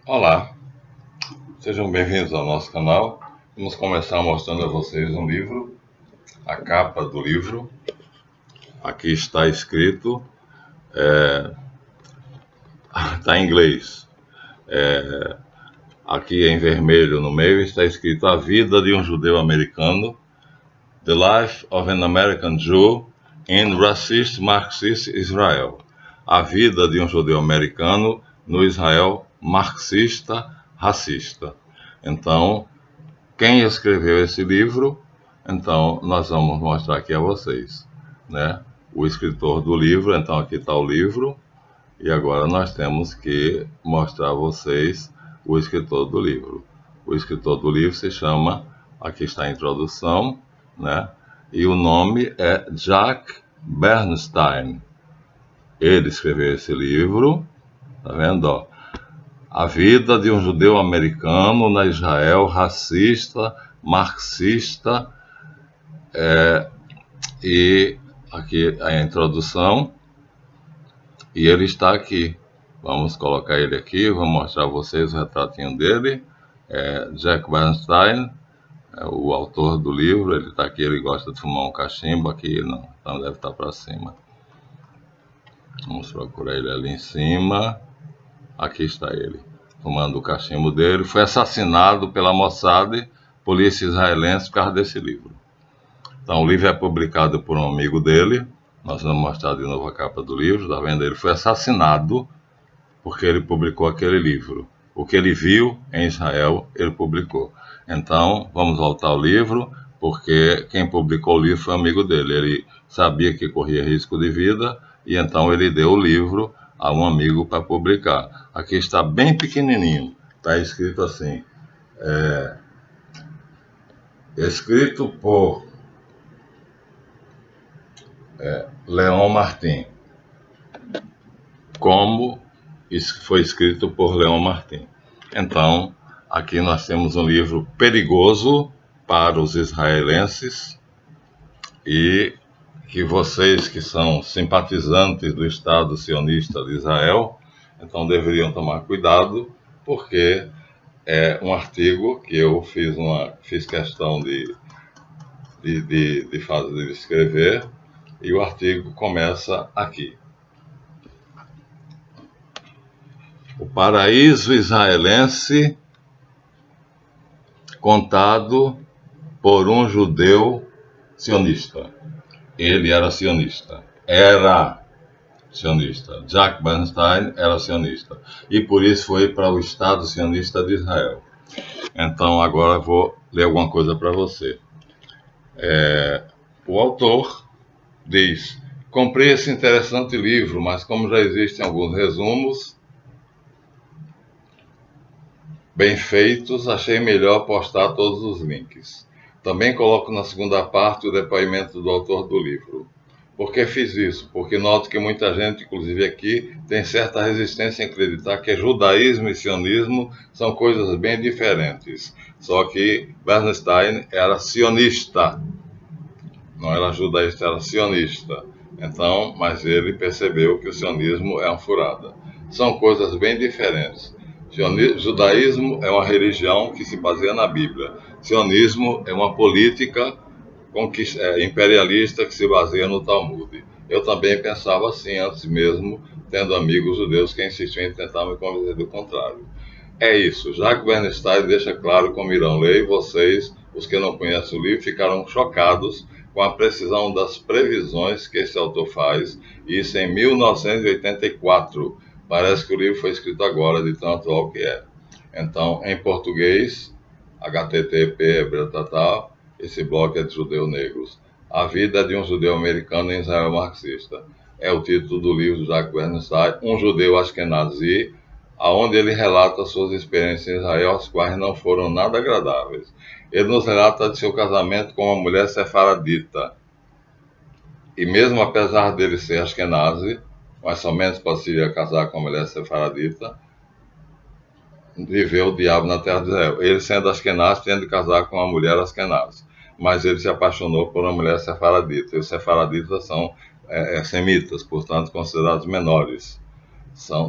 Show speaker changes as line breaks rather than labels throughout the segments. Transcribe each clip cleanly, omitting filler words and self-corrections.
Olá, sejam bem-vindos ao nosso canal. Vamos começar mostrando a vocês um livro, a capa do livro. Aqui está escrito, está em inglês. Aqui em vermelho no meio está escrito A Vida de um Judeu Americano, The Life of an American Jew in Racist Marxist Israel. A vida de um judeu americano no Israel marxista, racista. Então, quem escreveu esse livro? Então, nós vamos mostrar aqui a vocês, né? O escritor do livro, então aqui está o livro, e agora nós temos que mostrar a vocês o escritor do livro. O escritor do livro se chama, aqui está a introdução, né? E o nome é Jack Bernstein. Ele escreveu esse livro, tá vendo, ó? A vida de um judeu americano na Israel racista, marxista, e aqui a introdução, e ele está aqui. Vamos colocar ele aqui, vou mostrar a vocês o retratinho dele. Jack Bernstein, o autor do livro, ele está aqui, ele gosta de fumar um cachimbo, aqui não, então deve estar para cima. Vamos procurar ele ali em cima. Aqui está ele, fumando o cachimbo dele. Foi assassinado pela Mossad, polícia israelense, por causa desse livro. Então, o livro é publicado por um amigo dele. Nós vamos mostrar de novo a capa do livro, tá vendo? Ele foi assassinado porque ele publicou aquele livro. O que ele viu em Israel, ele publicou. Então, vamos voltar ao livro, porque quem publicou o livro foi um amigo dele. Ele sabia que corria risco de vida, e então ele deu o livro a um amigo para publicar. Aqui está bem pequenininho, está escrito assim, escrito por Leon Martin, como foi escrito por Leon Martin. Então, aqui nós temos um livro perigoso para os israelenses, e que vocês que são simpatizantes do Estado sionista de Israel, então deveriam tomar cuidado, porque é um artigo que eu fiz questão de escrever, e o artigo começa aqui. O paraíso israelense contado por um judeu sionista. Ele era sionista. Jack Bernstein era sionista. E por isso foi para o Estado sionista de Israel. Então agora vou ler alguma coisa para você. O autor diz: comprei esse interessante livro, mas como já existem alguns resumos bem feitos, achei melhor postar todos os links. Também coloco na segunda parte o depoimento do autor do livro. Por que fiz isso? Porque noto que muita gente, inclusive aqui, tem certa resistência em acreditar que judaísmo e sionismo são coisas bem diferentes. Só que Bernstein era sionista, não era judaísta, era sionista. Então, mas ele percebeu que o sionismo é uma furada. São coisas bem diferentes. Judaísmo é uma religião que se baseia na Bíblia. Sionismo é uma política imperialista que se baseia no Talmud. Eu também pensava assim antes mesmo, tendo amigos judeus que insistiam em tentar me convencer do contrário. É isso, Jack Bernstein deixa claro como irão ler, e vocês, os que não conhecem o livro, ficaram chocados com a precisão das previsões que esse autor faz, isso em 1984. Parece que o livro foi escrito agora, de tão atual que é. Então, em português, http, esse blog é de judeus negros. A vida de um judeu americano em Israel marxista. É o título do livro de Jack Bernstein, um judeu ashkenazi, onde ele relata suas experiências em Israel, as quais não foram nada agradáveis. Ele nos relata de seu casamento com uma mulher sefaradita. E mesmo apesar dele ser ashkenazi, mas somente poderia casar com uma mulher sefaradita, viveu o diabo na terra de Israel. Ele, sendo ashkenazi, tendo de casar com uma mulher ashkenazi. Mas ele se apaixonou por uma mulher sefaradita. E os sefaraditas são semitas, portanto considerados menores.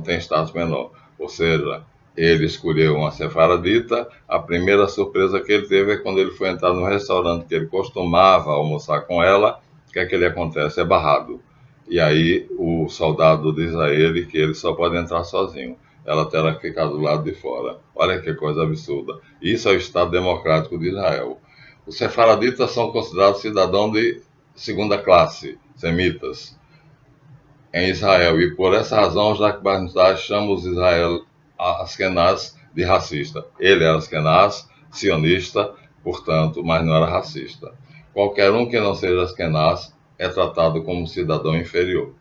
Têm status menor. Ou seja, Ele escolheu uma sefaradita. A primeira surpresa que ele teve é quando ele foi entrar no restaurante que ele costumava almoçar com ela. O que é que ele acontece? É barrado. E aí o soldado diz a ele que ele só pode entrar sozinho. Ela terá que ficar do lado de fora. Olha que coisa absurda. Isso é o Estado Democrático de Israel. Os sefaraditas são considerados cidadãos de segunda classe, semitas, em Israel. E por essa razão, Jacques Barnstad chama os Israel Askenaz de racista. Ele era Askenaz, sionista, portanto, mas não era racista. Qualquer um que não seja Askenaz é tratado como cidadão inferior.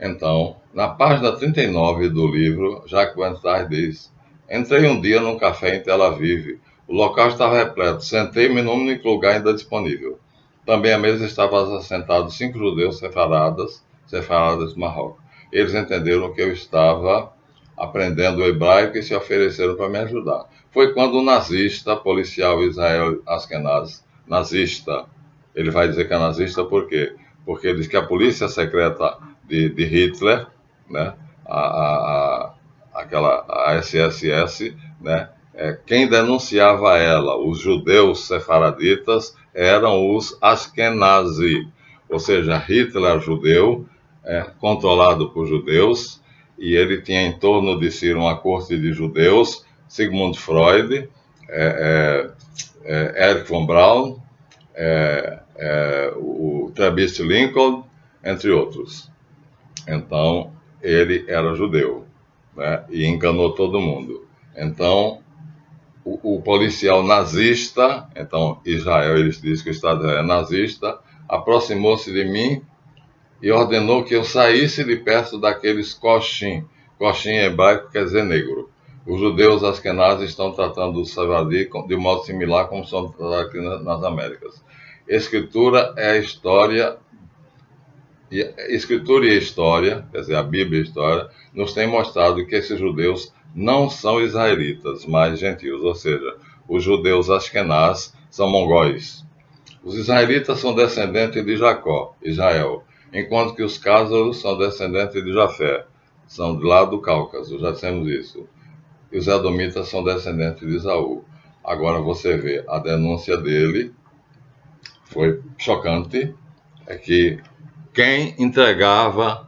Então, na página 39 do livro, Jacques Barnstad diz: entrei um dia num café em Tel Aviv. O local estava repleto. Sentei-me num único lugar ainda disponível. Também à mesa estavam assentados 5 judeus separadas do Marrocos. Eles entenderam que eu estava aprendendo o hebraico e se ofereceram para me ajudar. Foi quando o nazista, policial Israel Askenaz, nazista, ele vai dizer que é nazista por quê? Porque ele diz que a polícia secreta de Hitler, né, a SSS, né, quem denunciava ela, os judeus sefaraditas, eram os Ashkenazi, ou seja, Hitler judeu, controlado por judeus, e ele tinha em torno de si uma corte de judeus, Sigmund Freud, Erich von Braun, o Travis Lincoln, entre outros. Então, ele era judeu, né, e enganou todo mundo. Então, o policial nazista, então Israel, eles dizem que o Estado é nazista, aproximou-se de mim e ordenou que eu saísse de perto daqueles coxim. Coxim em hebraico quer dizer negro. Os judeus askenazes estão tratando o Sefardí de modo similar como são tratados aqui nas Américas. Escritura é a história, Escritura e a história, quer dizer, a Bíblia e a história, nos tem mostrado que esses judeus não são israelitas, mas gentios, ou seja, os judeus askenaz são mongóis. Os israelitas são descendentes de Jacó, Israel, enquanto que os cázaros são descendentes de Jafé, são de lá do Cáucaso, já dissemos isso. E os edomitas são descendentes de Esaú. Agora você vê, a denúncia dele foi chocante, é que quem entregava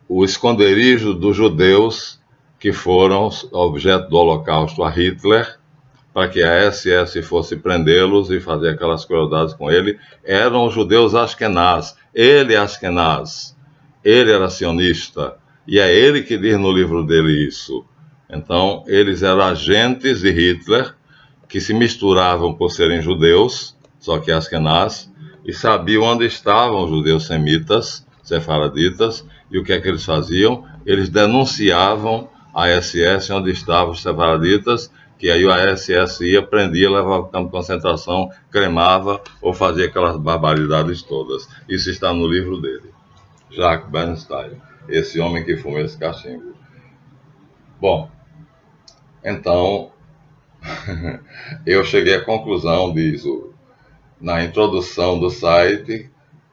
o esconderijo dos judeus que foram objeto do Holocausto a Hitler, para que a SS fosse prendê-los e fazer aquelas crueldades com ele, eram os judeus Ashkenaz. Ele é Ashkenaz, ele era sionista, e é ele que diz no livro dele isso. Então, eles eram agentes de Hitler, que se misturavam por serem judeus, só que Ashkenaz, e sabiam onde estavam os judeus semitas, sefaraditas, e o que é que eles faziam? Eles denunciavam a SS onde estavam os sefaraditas, que aí a SS ia, prendia, levava para o campo de concentração, cremava ou fazia aquelas barbaridades todas. Isso está no livro dele, Jacques Bernstein, esse homem que fuma esse cachimbo. Bom, então, eu cheguei à conclusão, diz na introdução do site,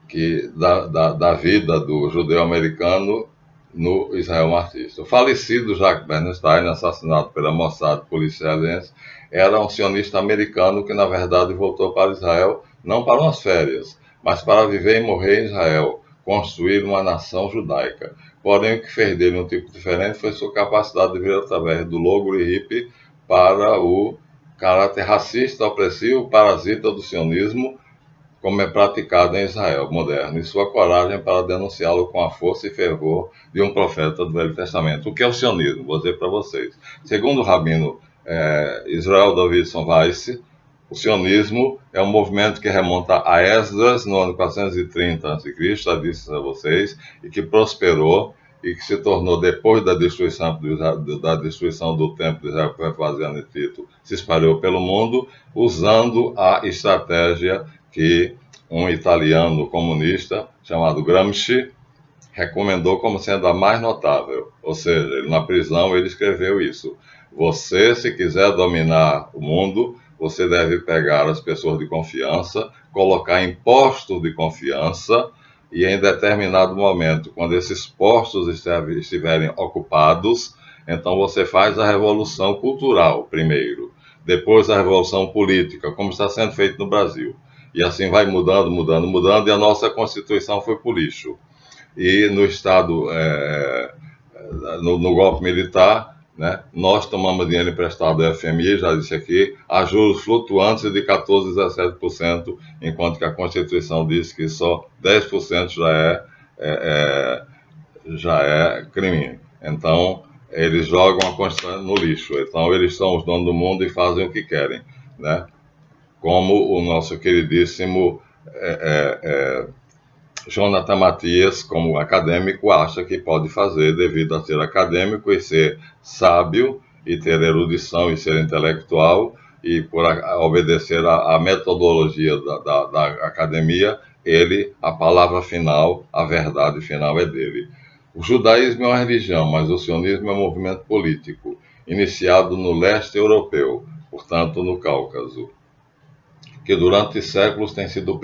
que da vida do judeu americano no Israel marxista. O falecido Jacques Bernstein, assassinado pela Mossad policialense, era um sionista americano que, na verdade, voltou para Israel não para umas férias, mas para viver e morrer em Israel, construir uma nação judaica. Porém, o que fez dele um tipo diferente foi sua capacidade de vir através do logro e hippie para o caráter racista, opressivo, parasita do sionismo, como é praticado em Israel moderno, e sua coragem para denunciá-lo com a força e fervor de um profeta do Velho Testamento. O que é o sionismo? Vou dizer para vocês. Segundo o rabino Israel Davidson Weiss, o sionismo é um movimento que remonta a Esdras, no ano 430 a.C., já disse a vocês, e que prosperou e que se tornou, depois da destruição do templo de Israel, que foi fazendo em Tito, se espalhou pelo mundo, usando a estratégia que um italiano comunista chamado Gramsci recomendou como sendo a mais notável. Ou seja, na prisão ele escreveu isso: você, se quiser dominar o mundo, você deve pegar as pessoas de confiança, colocar em postos de confiança, e em determinado momento, quando esses postos estiverem ocupados, Então você faz a revolução cultural primeiro, depois a revolução política, como está sendo feito no Brasil. E assim vai mudando, mudando, mudando, e a nossa Constituição foi por lixo. E no Estado, no golpe militar, né, nós tomamos dinheiro emprestado do FMI, já disse aqui, a juros flutuantes de 14% a 17%, enquanto que a Constituição diz que só 10% já é crime. Então, eles jogam a Constituição no lixo. Então, eles são os donos do mundo e fazem o que querem, né? Como o nosso queridíssimo Jonathan Matias, como acadêmico, acha que pode fazer devido a ser acadêmico e ser sábio e ter erudição e ser intelectual e por obedecer à metodologia da academia, a palavra final, a verdade final é dele. O judaísmo é uma religião, mas o sionismo é um movimento político, iniciado no leste europeu, portanto no Cáucaso, que durante séculos tem sido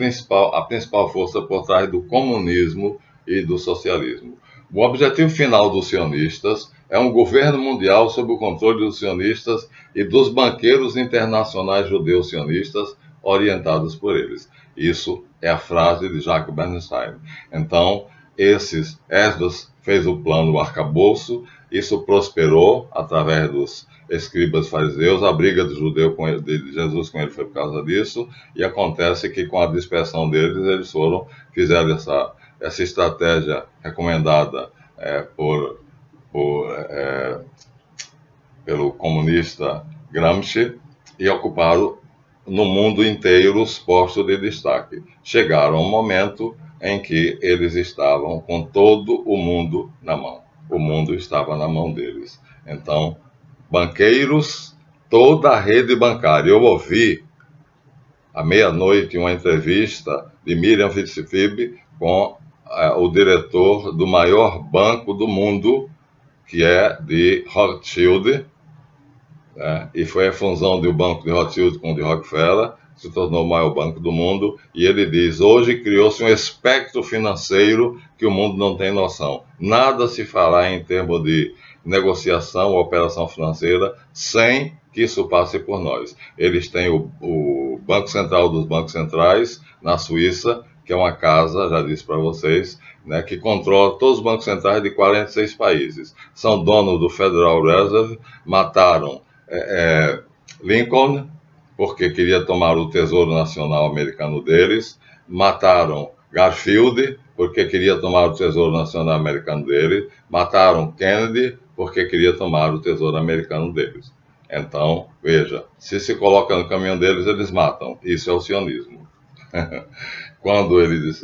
a principal força por trás do comunismo e do socialismo. O objetivo final dos sionistas é um governo mundial sob o controle dos sionistas e dos banqueiros internacionais judeus sionistas orientados por eles. Isso é a frase de Jacob Bernstein. Então, Esdras fez o plano, o arcabouço, isso prosperou através dos escribas fariseus, a briga de Jesus com ele foi por causa disso, e acontece que com a dispersão deles, eles fizeram essa estratégia recomendada pelo comunista Gramsci e ocuparam no mundo inteiro os postos de destaque. Chegaram a um momento em que eles estavam com todo o mundo na mão. O mundo estava na mão deles. Então, banqueiros, toda a rede bancária. Eu ouvi à meia-noite uma entrevista de Miriam Fitzgibbon com o diretor do maior banco do mundo, que é de Rothschild, e foi a fusão do banco de Rothschild com o de Rockefeller, se tornou o maior banco do mundo, e ele diz, hoje criou-se um espectro financeiro que o mundo não tem noção. Nada se fará em termos de negociação ou operação financeira sem que isso passe por nós. Eles têm o Banco Central dos Bancos Centrais, na Suíça, que é uma casa, já disse para vocês, né, que controla todos os bancos centrais de 46 países. São donos do Federal Reserve, mataram Lincoln, porque queria tomar o Tesouro Nacional americano deles, mataram Garfield, porque queria tomar o Tesouro Nacional americano deles, mataram Kennedy, porque queria tomar o Tesouro americano deles. Então, veja, se coloca no caminho deles, eles matam. Isso é o sionismo. Quando eles...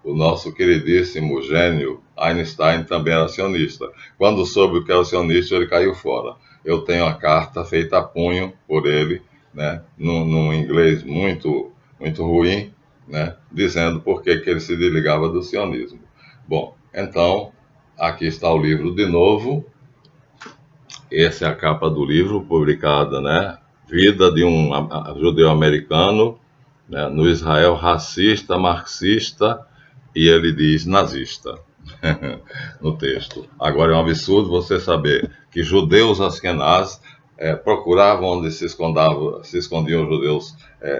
o nosso queridíssimo gênio Einstein também era sionista. Quando soube o que era sionista, ele caiu fora. Eu tenho a carta feita a punho por ele, né, num inglês muito, muito ruim, né, dizendo por que ele se desligava do sionismo. Bom, então, aqui está o livro de novo. Essa é a capa do livro, publicada, né? Vida de um judeu-americano, né, no Israel racista, marxista, e ele diz nazista no texto. Agora é um absurdo você saber que judeus askenaz procuravam onde se escondiam os judeus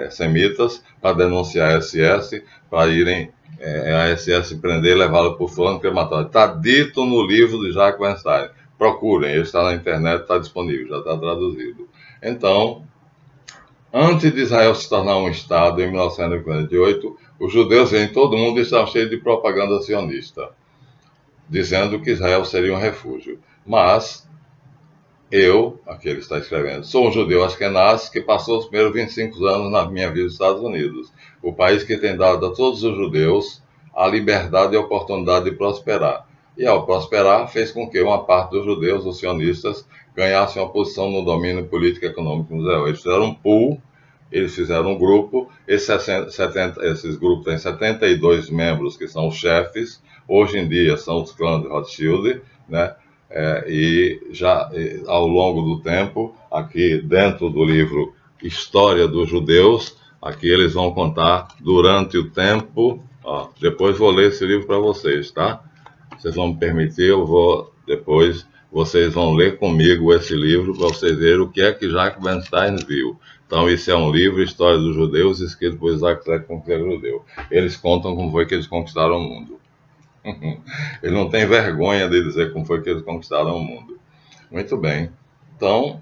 semitas para denunciar a SS, para irem a SS prender e levá-lo para o forno crematório. Está dito no livro de Jacques Weinstein. Procurem, ele está na internet, está disponível, já está traduzido. Então, antes de Israel se tornar um Estado, em 1948, os judeus em todo o mundo estavam cheios de propaganda sionista, dizendo que Israel seria um refúgio. Mas aqui ele está escrevendo, sou um judeu askenaz que passou os primeiros 25 anos na minha vida nos Estados Unidos, o país que tem dado a todos os judeus a liberdade e a oportunidade de prosperar. E ao prosperar, fez com que uma parte dos judeus, os sionistas, ganhassem uma posição no domínio político e econômico no Israel. Eles fizeram um pool, eles fizeram um grupo, esses grupos têm 72 membros que são os chefes, hoje em dia são os clãs de Rothschild, né? E já ao longo do tempo, aqui dentro do livro História dos Judeus, aqui eles vão contar durante o tempo, depois vou ler esse livro para vocês, tá? Vocês vão me permitir, eu vou depois vocês vão ler comigo esse livro para vocês verem o que é que Jacques Bernstein viu. Então, isso é um livro, História dos Judeus, escrito por Isaac Zeko, que é judeu. Eles contam como foi que eles conquistaram o mundo. Ele não tem vergonha de dizer como foi que eles conquistaram o mundo. Muito bem. Então,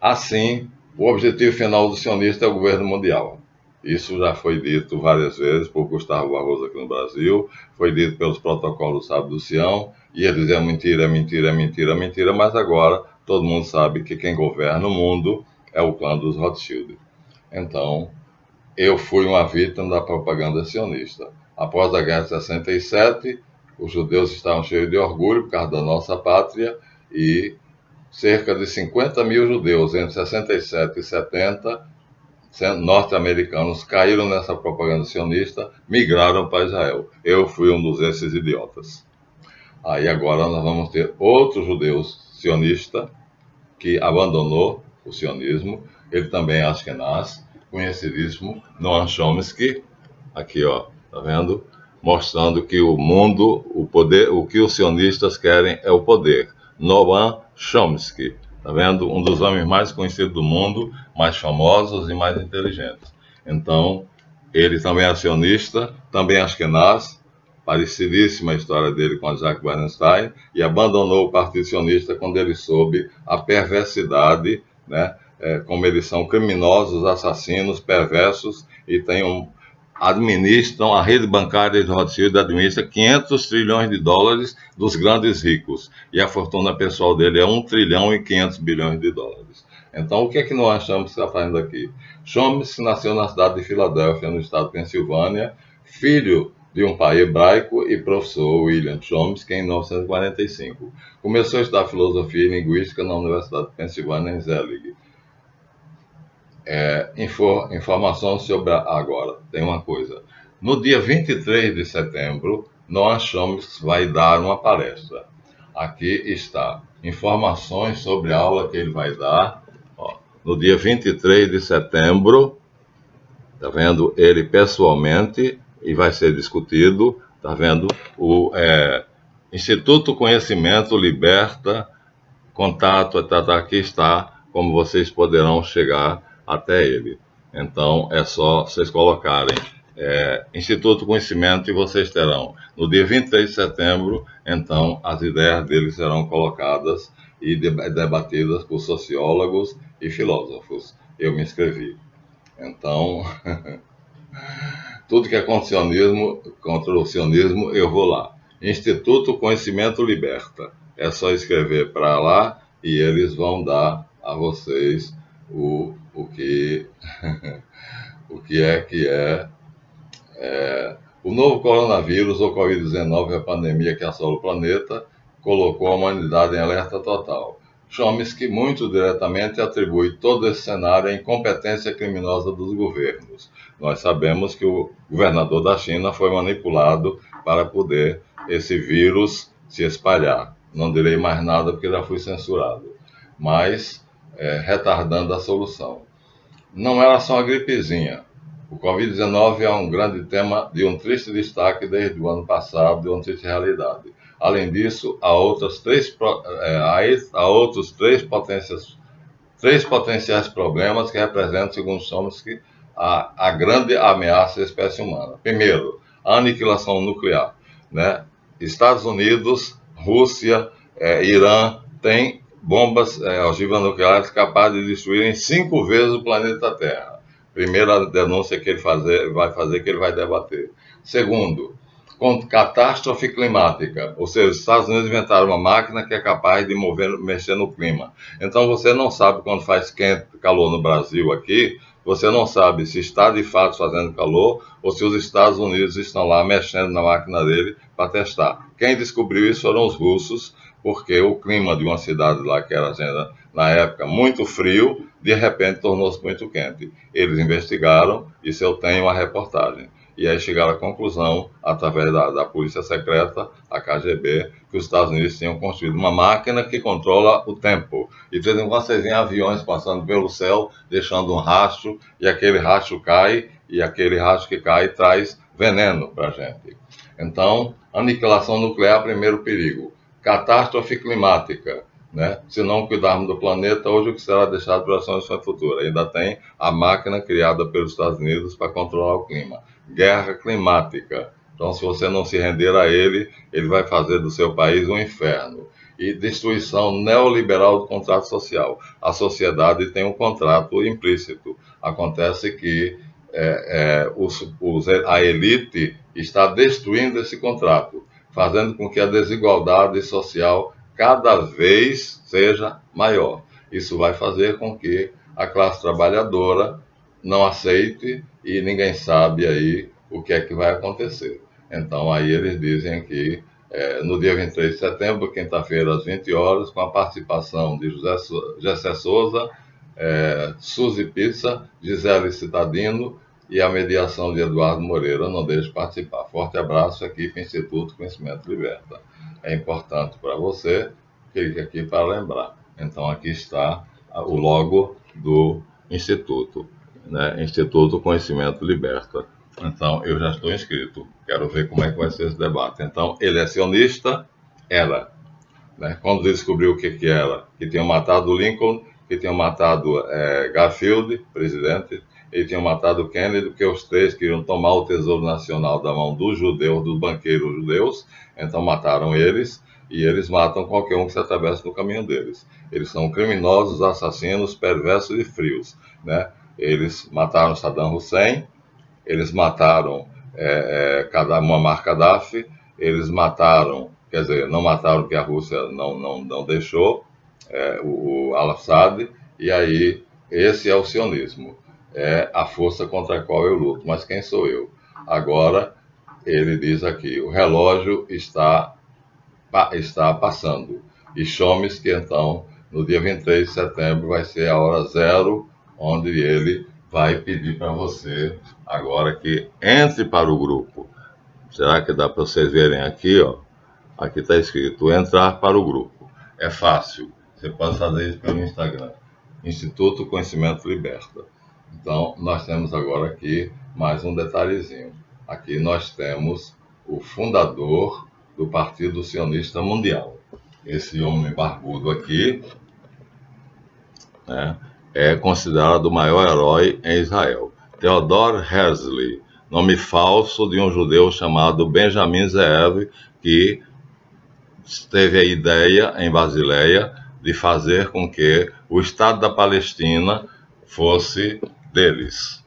assim, o objetivo final do sionista é o governo mundial. Isso já foi dito várias vezes por Gustavo Barroso aqui no Brasil, foi dito pelos protocolos Sábio do Sião, e eles diziam mentira, mentira, mentira, mentira, mas agora todo mundo sabe que quem governa o mundo é o clã dos Rothschild. Então, eu fui uma vítima da propaganda sionista. Após a Guerra de 67, os judeus estavam cheios de orgulho por causa da nossa pátria e cerca de 50 mil judeus entre 67 e 70, norte-americanos, caíram nessa propaganda sionista, migraram para Israel. Eu fui um desses idiotas. Aí agora nós vamos ter outro judeu sionista que abandonou o sionismo, ele também é Ashkenaz, conhecidíssimo, Noam Chomsky, aqui ó, tá vendo? Mostrando que o mundo, o poder, o que os sionistas querem é o poder. Noam Chomsky, tá vendo? Um dos homens mais conhecidos do mundo, mais famosos e mais inteligentes. Então, ele também é sionista, também é Ashkenaz, parecidíssima a história dele com a Jacques Bernstein, e abandonou o Partido Sionista quando ele soube a perversidade, né? Como eles são criminosos, assassinos, perversos, e administram, a rede bancária de Rothschild administra 500 trilhões de dólares dos grandes ricos, e a fortuna pessoal dele é 1 trilhão e 500 bilhões de dólares. Então, o que é que nós Chomsky está fazendo aqui? Chomsky nasceu na cidade de Filadélfia, no estado de Pensilvânia, filho de um pai hebraico e professor William Chomsky em 1945. Começou a estudar filosofia e linguística na Universidade de Pensilvânia, em Zelig. Informação sobre agora, tem uma coisa. No dia 23 de setembro, Noam Chomsky vai dar uma palestra. Aqui está, informações sobre a aula que ele vai dar. Ó, no dia 23 de setembro, tá vendo? Ele pessoalmente, e vai ser discutido, tá vendo? O Instituto Conhecimento Liberta, contato, aqui está, como vocês poderão chegar até ele. Então, é só vocês colocarem Instituto Conhecimento e vocês terão. No dia 23 de setembro, então, as ideias dele serão colocadas e debatidas por sociólogos e filósofos. Eu me inscrevi. Então, tudo que é contra o sionismo, eu vou lá. Instituto Conhecimento Liberta. É só escrever para lá e eles vão dar a vocês o que o que é o novo coronavírus, ou Covid-19, a pandemia que assola o planeta, colocou a humanidade em alerta total. Chomsky muito diretamente atribui todo esse cenário à incompetência criminosa dos governos. Nós sabemos que o governador da China foi manipulado para poder esse vírus se espalhar. Não direi mais nada porque já fui censurado, mas retardando a solução. Não era só uma gripezinha. O Covid-19 é um grande tema de um triste destaque desde o ano passado, de uma triste realidade. Além disso, há outros três potenciais problemas que representam, segundo Chomsky, a grande ameaça à espécie humana. Primeiro, a aniquilação nuclear, né? Estados Unidos, Rússia, Irã têm bombas ogivas nucleares capazes de destruírem 5 vezes o planeta Terra. Primeira denúncia que ele vai fazer, que ele vai debater. Segundo, com catástrofe climática, ou seja, os Estados Unidos inventaram uma máquina que é capaz de mexer no clima. Então você não sabe quando faz calor no Brasil aqui, você não sabe se está de fato fazendo calor ou se os Estados Unidos estão lá mexendo na máquina dele para testar. Quem descobriu isso foram os russos, porque o clima de uma cidade lá, que era na época muito frio, de repente tornou-se muito quente. Eles investigaram, isso eu tenho uma reportagem. E aí chegaram à conclusão, através da polícia secreta, a KGB, que os Estados Unidos tinham construído uma máquina que controla o tempo. E de vez em quando vocês veem aviões passando pelo céu, deixando um rastro, e aquele rastro cai, e aquele rastro que cai traz veneno para a gente. Então, aniquilação nuclear, primeiro perigo. catástrofe climática, né? Se não cuidarmos do planeta, hoje o que será deixado para as gerações futuras? Ainda tem a máquina criada pelos Estados Unidos para controlar o clima. Guerra climática. Então, se você não se render a ele, ele vai fazer do seu país um inferno. E destruição neoliberal do contrato social. A sociedade tem um contrato implícito. Acontece que a elite está destruindo esse contrato, fazendo com que a desigualdade social cada vez seja maior. Isso vai fazer com que a classe trabalhadora não aceite e ninguém sabe aí o que é que vai acontecer. Então aí eles dizem que no dia 23 de setembro, quinta-feira, às 20 horas, com a participação de Gessé Souza, Suzy Pizza, Gisele Citadino e a mediação de Eduardo Moreira. Não deixe de participar. Forte abraço, equipe Instituto Conhecimento Liberta. É importante para você, clique aqui para lembrar. Então aqui está o logo do Instituto, né? Instituto Conhecimento Liberta. Então eu já estou inscrito, quero ver como é que vai ser esse debate. Então ele é sionista, era, né? Quando descobriu o que era, que tinham matado Lincoln, que tinham matado Garfield, presidente, e tinham matado Kennedy, porque os três queriam tomar o tesouro nacional da mão dos judeus, dos banqueiros judeus, então mataram eles, e eles matam qualquer um que se atravesse no caminho deles. Eles são criminosos, assassinos, perversos e frios, né? Eles mataram Saddam Hussein, eles mataram Muammar Gaddafi, eles mataram, quer dizer, não mataram porque a Rússia não deixou, o Al-Assad, e aí esse é o sionismo, é a força contra a qual eu luto. Mas quem sou eu? Agora, ele diz aqui, o relógio está passando. E Chomsky, então, no dia 23 de setembro, vai ser a hora zero, onde ele vai pedir para você, agora que entre para o grupo. Será que dá para vocês verem aqui, ó? Aqui está escrito, entrar para o grupo. É fácil, você pode fazer isso pelo Instagram. Instituto Conhecimento Liberta. Então, nós temos agora aqui mais um detalhezinho. Aqui nós temos o fundador do Partido Sionista Mundial. Esse homem barbudo aqui, né, é considerado o maior herói em Israel. Theodor Herzl, nome falso de um judeu chamado Benjamin Zeev, que teve a ideia em Basileia de fazer com que o Estado da Palestina fosse deles,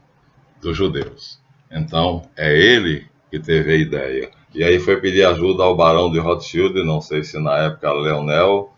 dos judeus. Então, é ele que teve a ideia. E aí foi pedir ajuda ao barão de Rothschild, não sei se na época era Leonel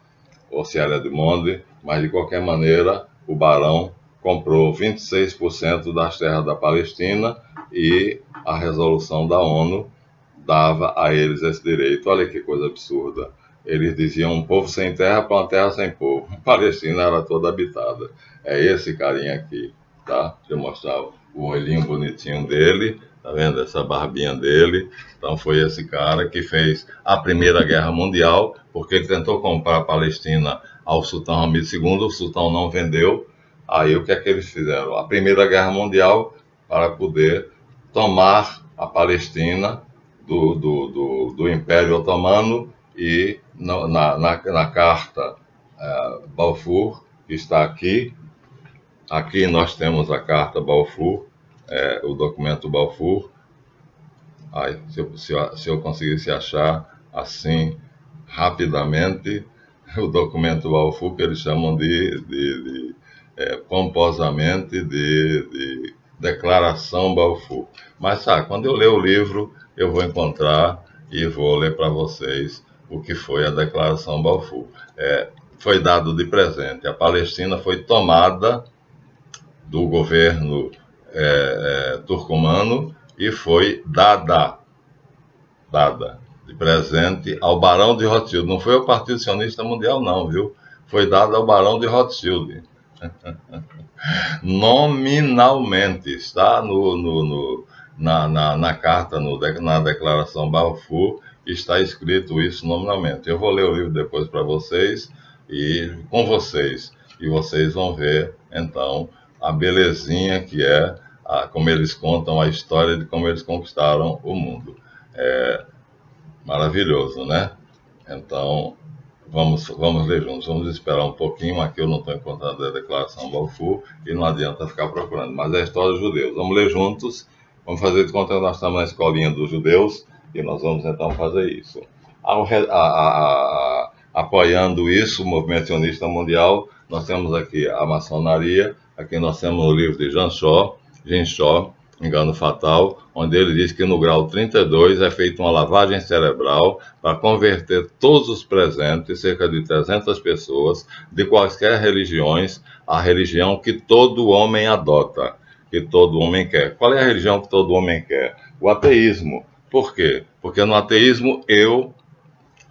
ou se era Edmond, mas de qualquer maneira o barão comprou 26% das terras da Palestina e a resolução da ONU dava a eles esse direito. Olha que coisa absurda. Eles diziam um povo sem terra para uma terra sem povo. A Palestina era toda habitada. É esse carinha aqui, tá? Deixa eu mostrar o olhinho bonitinho dele, tá vendo? Essa barbinha dele. Então foi esse cara que fez a Primeira Guerra Mundial, porque ele tentou comprar a Palestina ao sultão Hamid II, o sultão não vendeu. Aí o que é que eles fizeram? A Primeira Guerra Mundial para poder tomar a Palestina do Império Otomano e na carta Balfour, que está aqui. Aqui nós temos a carta Balfour, o documento Balfour. Ai, se eu conseguisse achar assim rapidamente o documento Balfour, que eles chamam pomposamente de Declaração Balfour. Mas sabe, quando eu ler o livro, eu vou encontrar e vou ler para vocês o que foi a Declaração Balfour. Foi dado de presente. A Palestina foi tomada do governo turcomano e foi dada de presente ao Barão de Rothschild. Não foi ao Partido Sionista Mundial, não, viu? Foi dada ao Barão de Rothschild. Nominalmente, está na carta, na Declaração Balfour, está escrito isso nominalmente. Eu vou ler o livro depois para vocês, e com vocês, e vocês vão ver, então, a belezinha que é, como eles contam a história de como eles conquistaram o mundo. É maravilhoso, né? Então, Vamos ler juntos, vamos esperar um pouquinho. Aqui eu não estou encontrando a declaração Balfour e não adianta ficar procurando, mas é a história dos judeus. Vamos ler juntos, vamos fazer de conta que nós estamos na escolinha dos judeus e nós vamos então fazer isso. Apoiando isso, o movimento sionista mundial, nós temos aqui a maçonaria, aqui nós temos o livro de Jean Shaw, Engano Fatal, onde ele diz que no grau 32 é feita uma lavagem cerebral para converter todos os presentes, cerca de 300 pessoas, de quaisquer religiões, à religião que todo homem adota, que todo homem quer. Qual é a religião que todo homem quer? O ateísmo. Por quê? Porque no ateísmo eu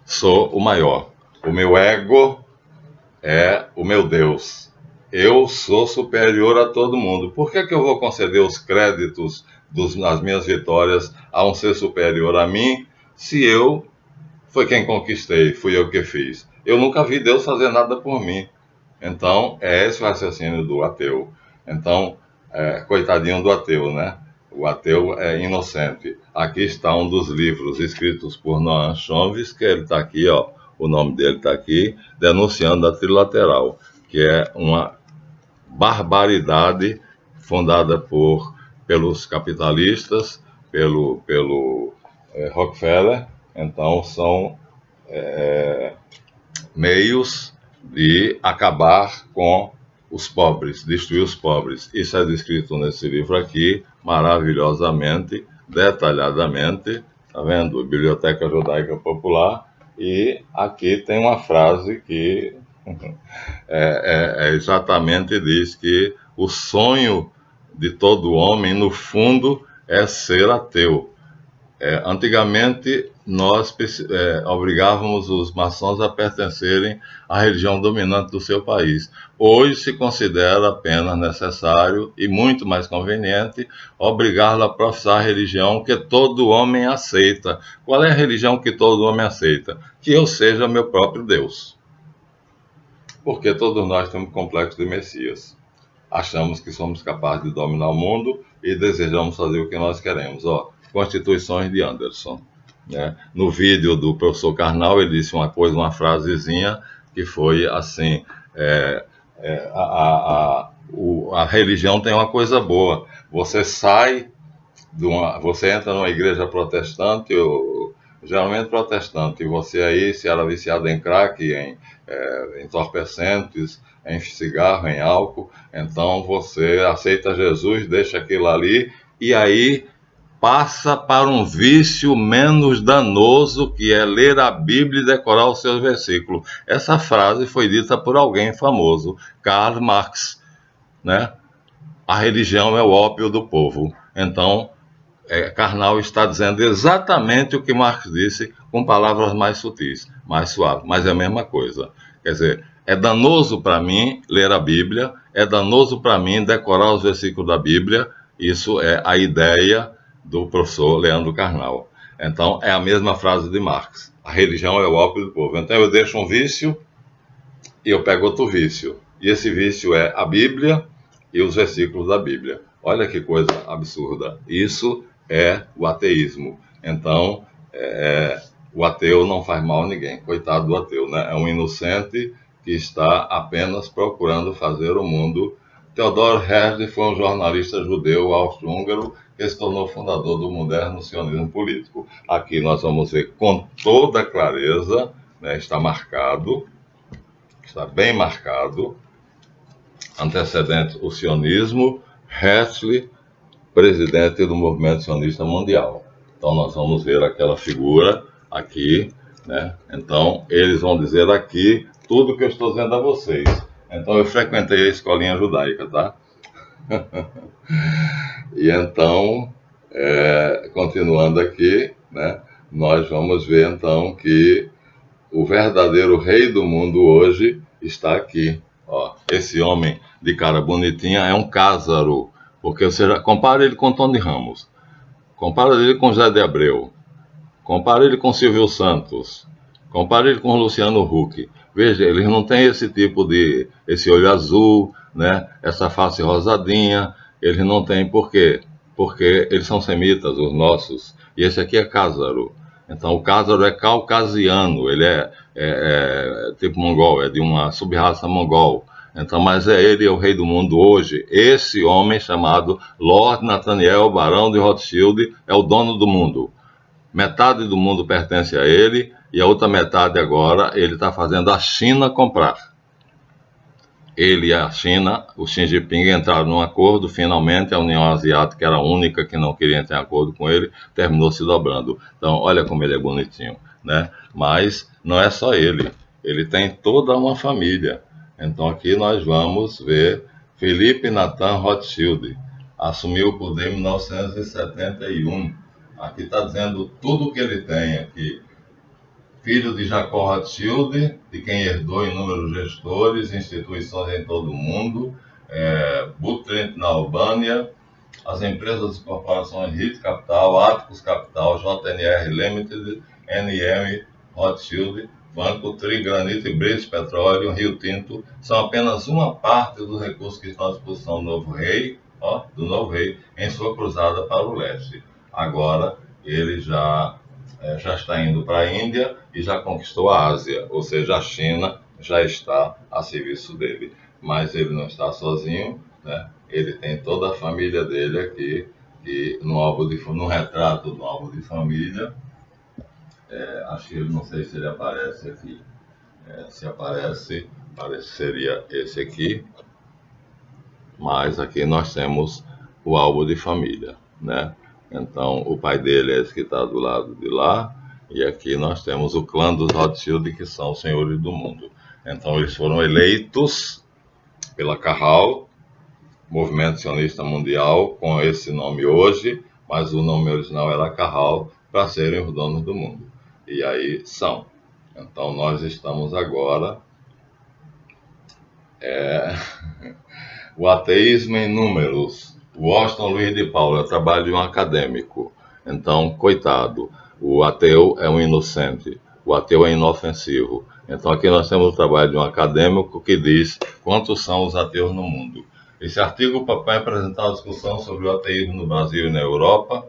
sou o maior. O meu ego é o meu Deus. Eu sou superior a todo mundo. Por que eu vou conceder os créditos das minhas vitórias a um ser superior a mim, se eu foi quem conquistei, fui eu que fiz? Eu nunca vi Deus fazer nada por mim. Então, é esse o raciocínio do ateu. Então, coitadinho do ateu, né? O ateu é inocente. Aqui está um dos livros escritos por Noam Chomsky, que ele está aqui, ó, o nome dele está aqui, denunciando a trilateral, que é uma barbaridade fundada pelos capitalistas, pelo Rockefeller. Então, são meios de acabar com os pobres, destruir os pobres. Isso é descrito nesse livro aqui, maravilhosamente, detalhadamente, tá vendo? Biblioteca Judaica Popular. E aqui tem uma frase que exatamente diz que o sonho de todo homem, no fundo, é ser ateu. Antigamente, nós obrigávamos os maçons a pertencerem à religião dominante do seu país. Hoje se considera apenas necessário e muito mais conveniente obrigá-lo a professar a religião que todo homem aceita. Qual é a religião que todo homem aceita? Que eu seja meu próprio Deus. Porque todos nós temos complexo de Messias. Achamos que somos capazes de dominar o mundo e desejamos fazer o que nós queremos. Constituições de Anderson. Né? No vídeo do professor Karnal, ele disse uma frasezinha que foi assim: a religião tem uma coisa boa. Você você entra numa igreja protestante, geralmente protestante, e você aí, se era viciado em crack, em entorpecentes, em cigarro, em álcool, então você aceita Jesus, deixa aquilo ali, e aí passa para um vício menos danoso, que é ler a Bíblia e decorar os seus versículos. Essa frase foi dita por alguém famoso, Karl Marx, né? A religião é o ópio do povo. Então, Karnal está dizendo exatamente o que Marx disse, com palavras mais sutis, mais suaves, mas é a mesma coisa. Quer dizer, é danoso para mim ler a Bíblia, é danoso para mim decorar os versículos da Bíblia. Isso é a ideia do professor Leandro Carnal. Então, é a mesma frase de Marx. A religião é o ópio do povo. Então, eu deixo um vício e eu pego outro vício. E esse vício é a Bíblia e os versículos da Bíblia. Olha que coisa absurda. Isso é o ateísmo. Então, o ateu não faz mal a ninguém. Coitado do ateu, né? É um inocente que está apenas procurando fazer o mundo. Theodor Herzl foi um jornalista judeu austro-húngaro que se tornou fundador do moderno sionismo político. Aqui nós vamos ver com toda clareza, né, está marcado, está bem marcado, antecedente o sionismo, Herzl, presidente do movimento sionista mundial. Então nós vamos ver aquela figura aqui, né? Então eles vão dizer aqui tudo que eu estou dizendo a vocês. Então eu frequentei a escolinha judaica, tá? E então, continuando aqui, né? Nós vamos ver então que o verdadeiro rei do mundo hoje está aqui. Esse homem de cara bonitinha é um Cázaro, porque você compara ele com Tony Ramos, compara ele com José de Abreu, compara ele com Silvio Santos, compara ele com Luciano Huck. Veja, eles não têm esse tipo de, esse olho azul, né? Essa face rosadinha, eles não têm. Por quê? Porque eles são semitas, os nossos, e esse aqui é Cázaro. Então, o Khazar é caucasiano, ele tipo mongol, é de uma sub-raça mongol. Então, mas ele é o rei do mundo hoje. Esse homem chamado Lord Nathaniel Barão de Rothschild é o dono do mundo. Metade do mundo pertence a ele e a outra metade agora ele está fazendo a China comprar. Ele e a China, o Xi Jinping, entraram num acordo. Finalmente, a União Asiática, que era a única que não queria entrar em acordo com ele, terminou se dobrando. Então, olha como ele é bonitinho, né? Mas não é só ele. Ele tem toda uma família. Então, aqui nós vamos ver Felipe Nathan Rothschild. Assumiu o poder em 1971. Aqui está dizendo tudo o que ele tem aqui. Filho de Jacob Rothschild, de quem herdou inúmeros gestores, instituições em todo o mundo, Butlin na Albânia, as empresas e corporações RIT Capital, Atticus Capital, JNR Limited, NM Rothschild, Banco Trigranite, British Petroleum, Rio Tinto, são apenas uma parte dos recursos que estão à disposição do novo rei, em sua cruzada para o leste. Agora, ele já está indo para a Índia e já conquistou a Ásia, ou seja, a China já está a serviço dele. Mas ele não está sozinho, né? Ele tem toda a família dele aqui, e no retrato do álbum de família, acho que ele, não sei se ele aparece aqui. Se aparece, seria esse aqui, mas aqui nós temos o álbum de família, né? Então, o pai dele é esse que está do lado de lá, e aqui nós temos o clã dos Rothschild, que são os senhores do mundo. Então, eles foram eleitos pela Carral, Movimento Sionista Mundial, com esse nome hoje, mas o nome original era Carral, para serem os donos do mundo. E aí são. Então, nós estamos agora... O ateísmo em números. Washington Luiz de Paula, trabalho de um acadêmico. Então, coitado, o ateu é um inocente, o ateu é inofensivo. Então, aqui nós temos o trabalho de um acadêmico que diz quantos são os ateus no mundo. Esse artigo propõe apresentar uma discussão sobre o ateísmo no Brasil e na Europa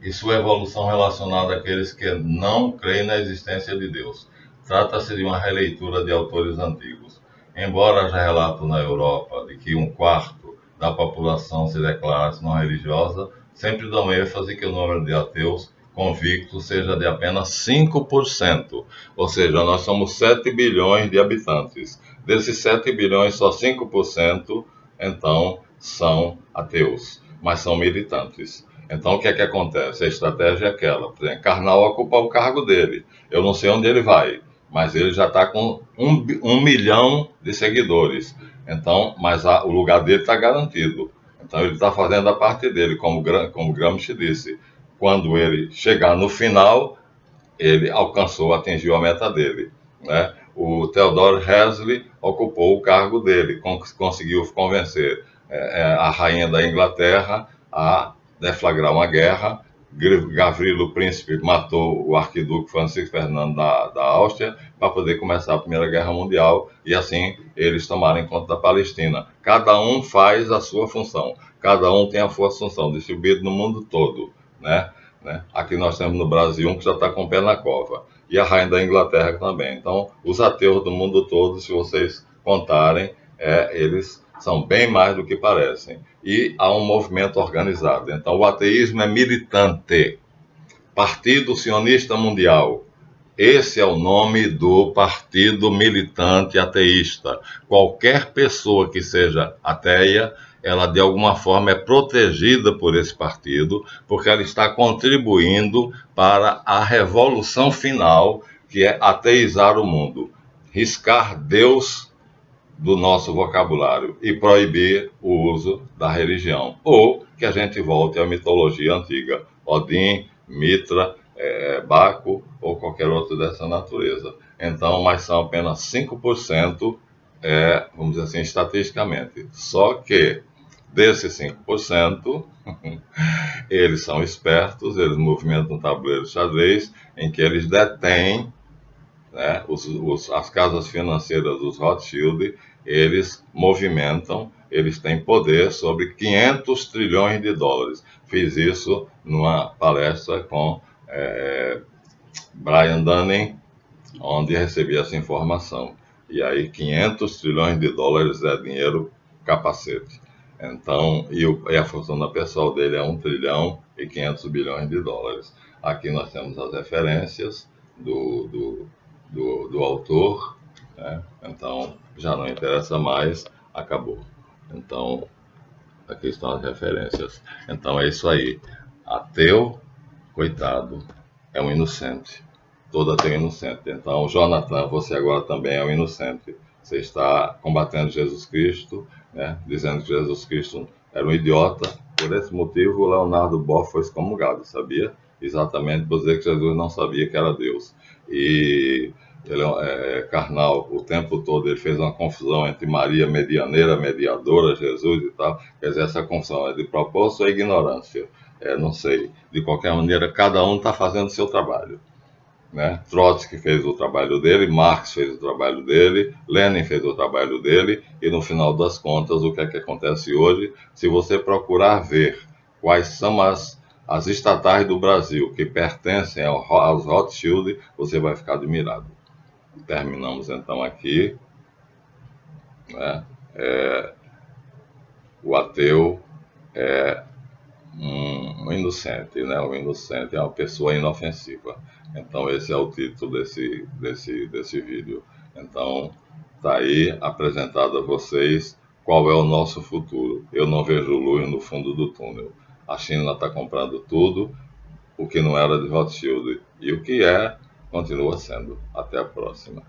e sua evolução relacionada àqueles que não creem na existência de Deus. Trata-se de uma releitura de autores antigos. Embora haja relatos na Europa de que 1/4 da população se declarasse não religiosa, sempre dão ênfase que o número de ateus convictos seja de apenas 5%. Ou seja, nós somos 7 bilhões de habitantes. Desses 7 bilhões, só 5%, então, são ateus, mas são militantes. Então, o que é que acontece? A estratégia é aquela. Por exemplo, Karnal ocupa o cargo dele. Eu não sei onde ele vai, mas ele já está com 1 milhão de seguidores. Então, mas o lugar dele está garantido. Então, ele está fazendo a parte dele, como Gramsci disse. Quando ele chegar no final, ele atingiu a meta dele, né? O Theodore Herzl ocupou o cargo dele, conseguiu convencer a rainha da Inglaterra a deflagrar uma guerra. Gavrilo Príncipe matou o arquiduque Francisco Fernando da Áustria para poder começar a Primeira Guerra Mundial e assim eles tomarem conta da Palestina. Cada um faz a sua função, cada um tem a sua função, distribuído no mundo todo, né? Aqui nós temos no Brasil um que já está com o pé na cova, e a rainha da Inglaterra também. Então, os ateus do mundo todo, se vocês contarem, eles são bem mais do que parecem. E há um movimento organizado. Então, o ateísmo é militante. Partido Sionista Mundial. Esse é o nome do partido militante ateísta. Qualquer pessoa que seja ateia, ela de alguma forma é protegida por esse partido, porque ela está contribuindo para a revolução final, que é ateizar o mundo. Riscar Deus do nosso vocabulário e proibir o uso da religião. Ou que a gente volte à mitologia antiga. Odin, Mitra, Baco ou qualquer outro dessa natureza. Então, mas são apenas 5%, vamos dizer assim, estatisticamente. Só que desses 5%, eles são espertos, eles movimentam um tabuleiro de xadrez em que eles detêm, né, as casas financeiras dos Rothschild, eles movimentam, eles têm poder sobre 500 trilhões de dólares. Fiz isso numa palestra com Brian Dunning, onde recebi essa informação. E aí 500 trilhões de dólares é dinheiro capacete. Então, e a fortuna pessoal dele é 1 trilhão e 500 bilhões de dólares. Aqui nós temos as referências do autor, né? Então, já não interessa mais, acabou. Então, aqui estão as referências. Então, é isso aí. Ateu, coitado, é um inocente. Todo ateu é inocente. Então, Jonathan, você agora também é um inocente. Você está combatendo Jesus Cristo, né? Dizendo que Jesus Cristo era um idiota. Por esse motivo, Leonardo Boff foi excomungado, sabia? Exatamente por dizer que Jesus não sabia que era Deus. E ele é carnal o tempo todo. Ele fez uma confusão entre Maria medianeira, mediadora, Jesus e tal. Quer dizer, essa confusão é de propósito ou ignorância? Não sei. De qualquer maneira, cada um está fazendo o seu trabalho, né? Trotsky fez o trabalho dele, Marx fez o trabalho dele, Lenin fez o trabalho dele, e no final das contas, o que é que acontece hoje? Se você procurar ver quais são as estatais do Brasil que pertencem aos Rothschild, você vai ficar admirado. Terminamos então aqui, né? O ateu é um inocente, né? Um inocente é uma pessoa inofensiva. Então esse é o título desse vídeo. Então tá aí apresentado a vocês qual é o nosso futuro. Eu não vejo luz no fundo do túnel. A China está comprando tudo, o que não era de Rothschild, e o que é, continua sendo. Até a próxima.